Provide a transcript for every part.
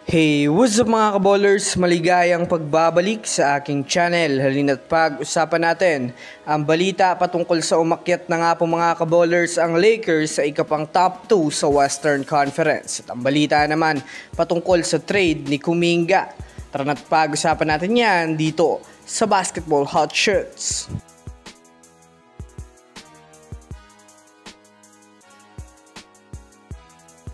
Hey, what's up mga kaballers? Maligayang pagbabalik sa aking channel. Halina't pag-usapan natin ang balita patungkol sa umakyat na nga po mga kaballers ang Lakers sa ikapang top 2 sa Western Conference. At ang balita naman patungkol sa trade ni Kuminga. Tara na't pag-usapan natin yan dito sa Basketball Hot Shots.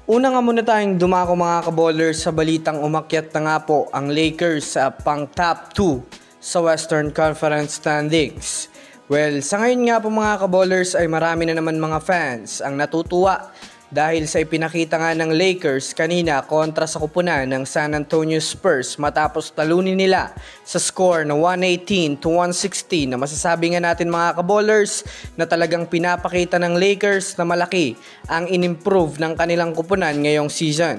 Una nga muna tayong dumako mga kaballers sa balitang umakyat na nga po ang Lakers sa pang top 2 sa Western Conference standings. Well, sa ngayon nga po mga kaballers ay marami na naman mga fans ang natutuwa dahil sa ipinakita nga ng Lakers kanina kontra sa kupunan ng San Antonio Spurs matapos talunin nila sa score na 118-116 na masasabi nga natin mga kaballers na talagang pinapakita ng Lakers na malaki ang inimprove ng kanilang kupunan ngayong season.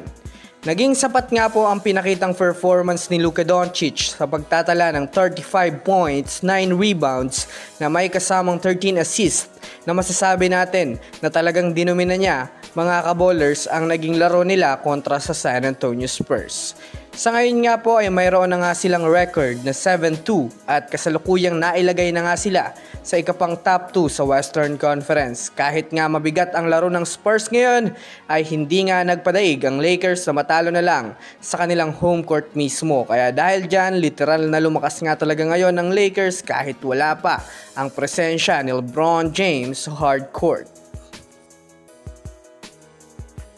Naging sapat nga po ang pinakitang performance ni Luka Doncic sa pagtatala ng 35 points, 9 rebounds na may kasamang 13 assists na masasabi natin na talagang dinomina niya mga kaballers ang naging laro nila kontra sa San Antonio Spurs. Sa ngayon nga po ay mayroon na nga silang record na 7-2 at kasalukuyang nailagay na nga sila sa ikapang top 2 sa Western Conference. Kahit nga mabigat ang laro ng Spurs ngayon ay hindi nga nagpadaig ang Lakers na matalo na lang sa kanilang home court mismo. Kaya dahil dyan literal na lumakas nga talaga ngayon ang Lakers kahit wala pa ang presensya ni LeBron James sa hard court.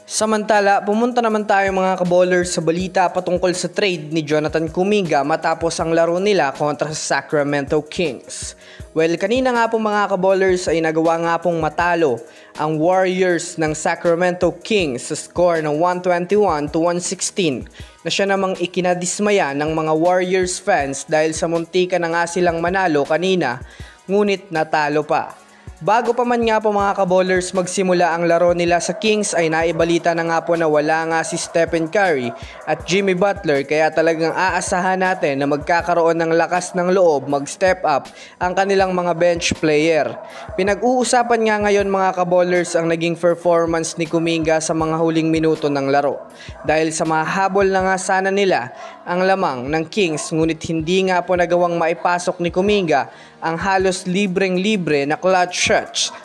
Samantala, pumunta naman tayo mga kaballers sa balita patungkol sa trade ni Jonathan Kuminga matapos ang laro nila kontra sa Sacramento Kings. Well, kanina nga po mga kaballers ay nagawa nga pong matalo ang Warriors ng Sacramento Kings sa score ng 121-116 na siya namang ikinadismaya ng mga Warriors fans dahil sa muntika na nga silang manalo kanina ngunit natalo pa. Bago pa man nga po mga kaballers magsimula ang laro nila sa Kings ay naibalita na nga po na wala nga si Stephen Curry at Jimmy Butler kaya talagang aasahan natin na magkakaroon ng lakas ng loob mag-step up ang kanilang mga bench player. Pinag-uusapan nga ngayon mga kaballers ang naging performance ni Kuminga sa mga huling minuto ng laro. Dahil sa mahabol na nga sana nila ang lamang ng Kings ngunit hindi nga po nagawang maipasok ni Kuminga ang halos libreng-libre na clutch shots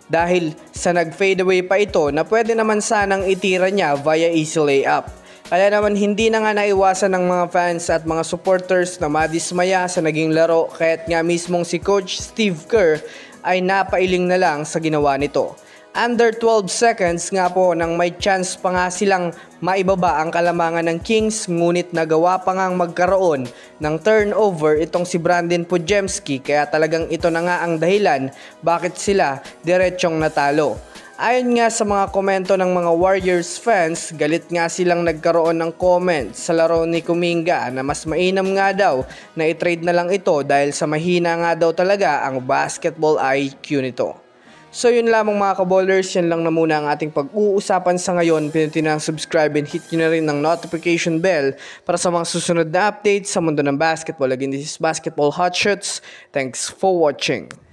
dahil sa nag-fade away pa ito na pwede naman sanang itira niya via easy layup. Kaya naman hindi na nga naiwasan ng mga fans at mga supporters na madismaya sa naging laro kaya't nga mismong si Coach Steve Kerr ay napailing na lang sa ginawa nito. Under 12 seconds nga po nang may chance pa nga silang maibaba ang kalamangan ng Kings ngunit nagawa pa ngang magkaroon ng turnover itong si Brandon Podziemski kaya talagang ito na nga ang dahilan bakit sila diretsyong natalo. Ayon nga sa mga komento ng mga Warriors fans, galit nga silang nagkaroon ng comment sa laro ni Kuminga na mas mainam nga daw na i-trade na lang ito dahil sa mahina nga daw talaga ang basketball IQ nito. So yun lamang mga kaballers, yan lang na muna ang ating pag-uusapan sa ngayon. Pinutin na ang subscribe and hit nyo na rin ng notification bell para sa mga susunod na updates sa mundo ng basketball. Again, this is Basketball Hot Shots. Thanks for watching.